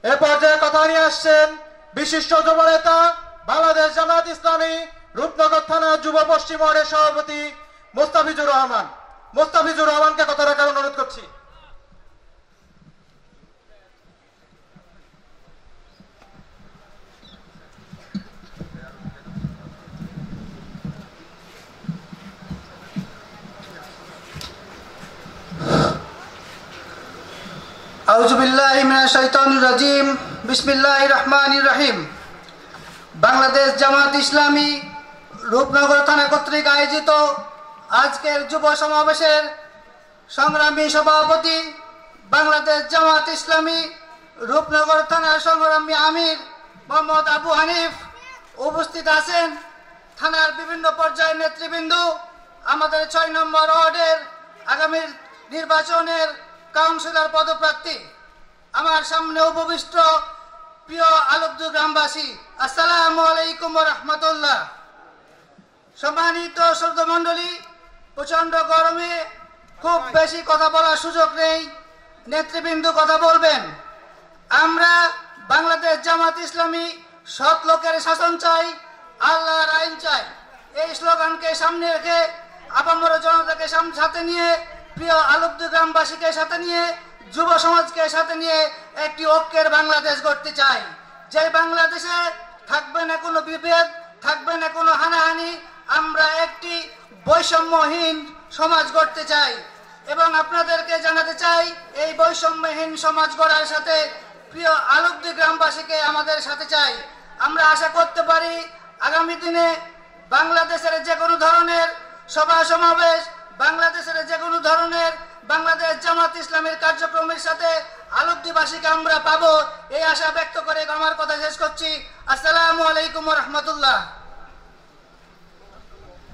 এ পর্যায়ে কথা নিয়ে আসছেন বিশিষ্ট যুব নেতা বাংলাদেশ জামায়াত ইসলামী রূপনগর থানা যুব পশ্চিম ওয়ার্ডের সভাপতি মোস্তাফিজুর রহমান। মোস্তাফিজুর রহমানকে কথা রাখার অনুরোধ করছি। আউযু বিল্লাহি মিনাশ শাইতানির রাজিম। বিসমিল্লাহির রহমানির রহিম। বাংলাদেশ জামায়াত ইসলামী রূপনগর থানা কর্তৃক আয়োজিত আজকের যুব সমাবেশের সংগ্রামী সভাপতি, বাংলাদেশ জামায়াত ইসলামী রূপনগর থানার সংগ্রামী আমির মোহাম্মদ আবু হানিফ, উপস্থিত আছেন থানার বিভিন্ন পর্যায়ের নেতৃবৃন্দ, আমাদের ৬ নম্বর ওয়ার্ডের আগামী নির্বাচনের কাউন্সিলর পদপ্রার্থী, আমার সামনে উপবিষ্ট প্রিয় আলবদু গ্রামবাসী, আসসালামু আলাইকুম ওয়া রাহমাতুল্লাহ। সম্মানিত শ্রোতামণ্ডলী, প্রচন্ড গরমে খুব বেশি কথা বলার সুযোগ নেই, নেতৃবৃন্দ কথা বলবেন। আমরা বাংলাদেশ জামায়াত ইসলামী সৎ লোকের শাসন চাই, আল্লাহর আইন চাই, এই স্লোগানকে সামনে রেখে আপামর জনতাকে সাথে নিয়ে, প্রিয় আলবদু গ্রামবাসীকে সাথে নিয়ে, যুব সমাজকে সাথে নিয়ে একটি ঐক্যের বাংলাদেশ গড়তে চাই, যে বাংলাদেশে থাকবে না কোনো বিভেদ, থাকবে না কোনো হানাহানি। আমরা একটি বৈষম্যহীন সমাজ গড়তে চাই এবং আপনাদেরকে জানাতে চাই এই বৈষম্যহীন সমাজ গড়ার সাথে প্রিয় আলবদু গ্রামবাসীকে আমাদের সাথে চাই। আমরা আশা করতে পারি আগামী দিনে বাংলাদেশের যে কোনো ধরনের সভা সমাবেশ, বাংলাদেশের যে কোনো ধরনের বাংলাদেশ জামায়াত ইসলামের কার্যক্রমের সাথে আলবদুবাসীকে আমরা পাবো, এই আশা ব্যক্ত করে আমার কথা শেষ করছি। আসসালামু আলাইকুম ওয়া রাহমাতুল্লাহ।